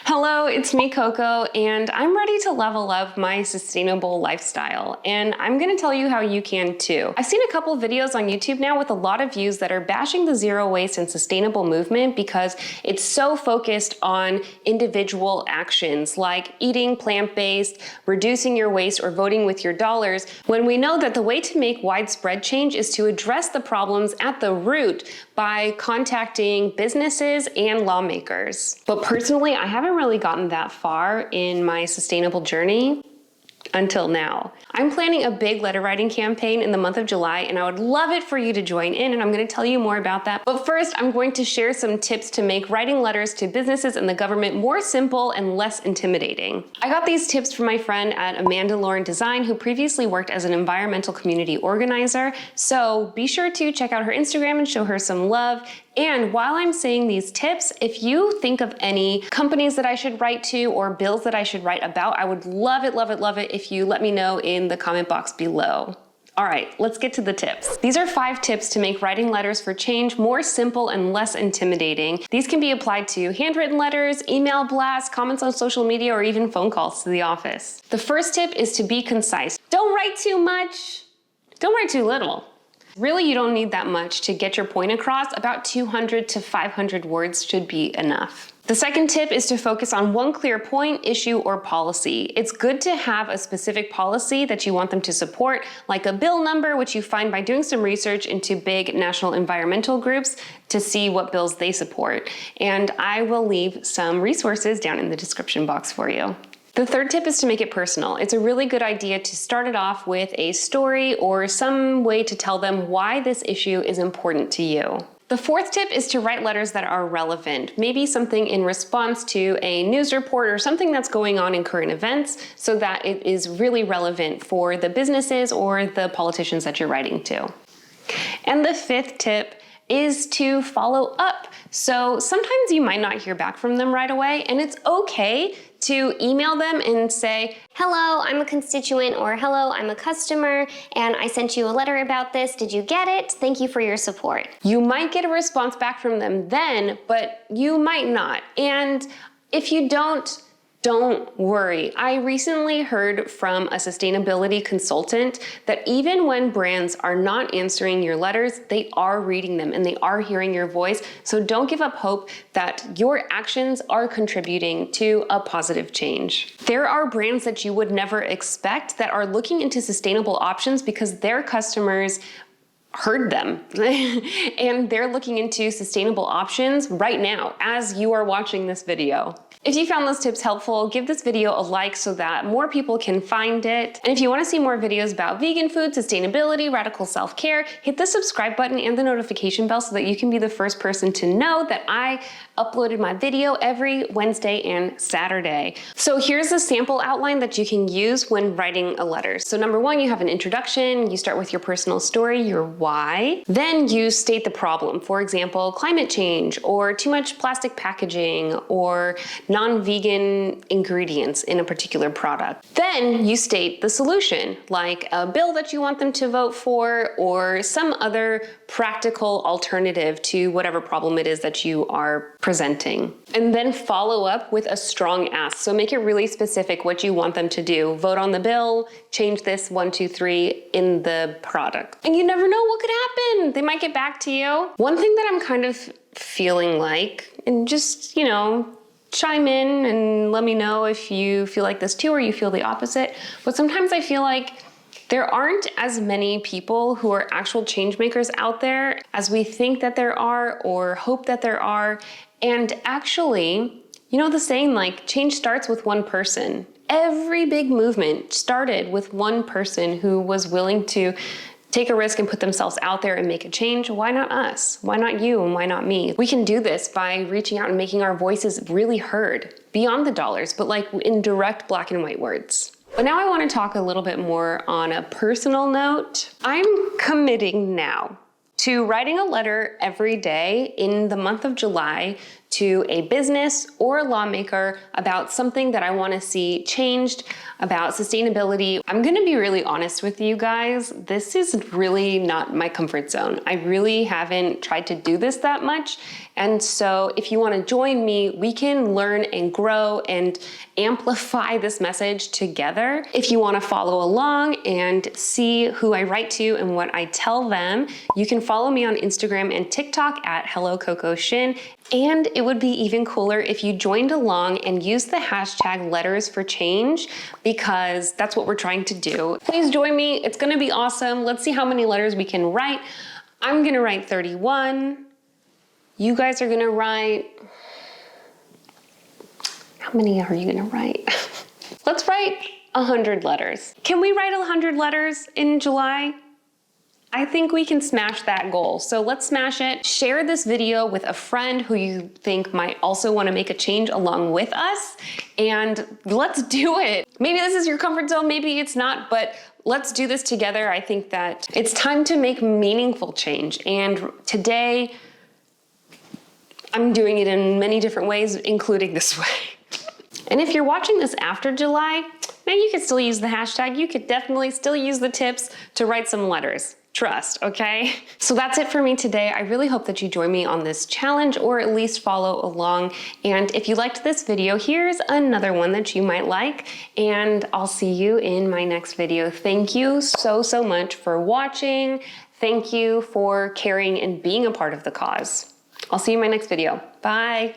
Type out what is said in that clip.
Hello, it's me, Coco, and I'm ready to level up my sustainable lifestyle, and I'm gonna tell you how you can too. I've seen a couple videos on YouTube now with a lot of views that are bashing the zero waste and sustainable movement because it's so focused on individual actions like eating plant-based, reducing your waste, or voting with your dollars, when we know that the way to make widespread change is to address the problems at the root by contacting businesses and lawmakers. But personally, I haven't really gotten that far in my sustainable journey until now. I'm planning a big letter writing campaign in the month of July, and I would love it for you to join in, and I'm going to tell you more about that. But first, I'm going to share some tips to make writing letters to businesses and the government more simple and less intimidating. I got these tips from my friend at Amanda Lauren Design, who previously worked as an environmental community organizer, so be sure to check out her Instagram and show her some love. And while I'm saying these tips, if you think of any companies that I should write to or bills that I should write about, I would love it, love it, love it if you let me know in the comment box below. All right, let's get to the tips. These are 5 tips to make writing letters for change more simple and less intimidating. These can be applied to handwritten letters, email blasts, comments on social media, or even phone calls to the office. The first tip is to be concise. Don't write too much. Don't write too little. Really, you don't need that much to get your point across. About 200 to 500 words should be enough. The second tip is to focus on one clear point, issue, or policy. It's good to have a specific policy that you want them to support, like a bill number, which you find by doing some research into big national environmental groups to see what bills they support. And I will leave some resources down in the description box for you. The third tip is to make it personal. It's a really good idea to start it off with a story or some way to tell them why this issue is important to you. The fourth tip is to write letters that are relevant, maybe something in response to a news report or something that's going on in current events so that it is really relevant for the businesses or the politicians that you're writing to. And the fifth tip is to follow up. So sometimes you might not hear back from them right away, and it's okay to email them and say, "Hello, I'm a constituent," or "Hello, I'm a customer, and I sent you a letter about this. Did you get it? Thank you for your support." You might get a response back from them then, but you might not. And if you don't worry. I recently heard from a sustainability consultant that even when brands are not answering your letters, they are reading them and they are hearing your voice. So don't give up hope that your actions are contributing to a positive change. There are brands that you would never expect that are looking into sustainable options because their customers heard them and they're looking into sustainable options right now as you are watching this video. If you found those tips helpful, give this video a like so that more people can find it. And if you want to see more videos about vegan food, sustainability, radical self-care, hit the subscribe button and the notification bell so that you can be the first person to know that I uploaded my video every Wednesday and Saturday. So here's a sample outline that you can use when writing a letter. So number 1, you have an introduction. You start with your personal story, your why. Then you state the problem. For example, climate change, or too much plastic packaging, or non-vegan ingredients in a particular product. Then you state the solution, like a bill that you want them to vote for, or some other practical alternative to whatever problem it is that you are presenting. And then follow up with a strong ask. So make it really specific what you want them to do. Vote on the bill, change this 1, 2, 3 in the product. And you never know what could happen. They might get back to you. One thing that I'm kind of feeling like, and just, chime in and let me know if you feel like this too or you feel the opposite. But sometimes I feel like there aren't as many people who are actual change makers out there as we think that there are or hope that there are. And actually, the saying, like, change starts with one person. Every big movement started with one person who was willing to take a risk and put themselves out there and make a change. Why not us? Why not you and why not me? We can do this by reaching out and making our voices really heard beyond the dollars, but like in direct black and white words. But now I want to talk a little bit more on a personal note. I'm committing now to writing a letter every day in the month of July to a business or a lawmaker about something that I want to see changed, about sustainability. I'm gonna be really honest with you guys. This is really not my comfort zone. I really haven't tried to do this that much. And so if you want to join me, we can learn and grow and amplify this message together. If you want to follow along and see who I write to and what I tell them, you can follow me on Instagram and TikTok at HelloCocoShin. And it would be even cooler if you joined along and used the hashtag Letters for Change, because that's what we're trying to do. Please join me. It's going to be awesome. Let's see how many letters we can write. I'm going to write 31. You guys are gonna write, how many are you gonna write? Let's write 100 letters. Can we write 100 letters in July? I think we can smash that goal. So let's smash it. Share this video with a friend who you think might also wanna make a change along with us, and let's do it. Maybe this is your comfort zone, maybe it's not, but let's do this together. I think that it's time to make meaningful change. And today, I'm doing it in many different ways, including this way. And if you're watching this after July, maybe you could still use the hashtag. You could definitely still use the tips to write some letters. Trust, okay? So that's it for me today. I really hope that you join me on this challenge, or at least follow along. And if you liked this video, here's another one that you might like. And I'll see you in my next video. Thank you so much for watching. Thank you for caring and being a part of the cause. I'll see you in my next video. Bye.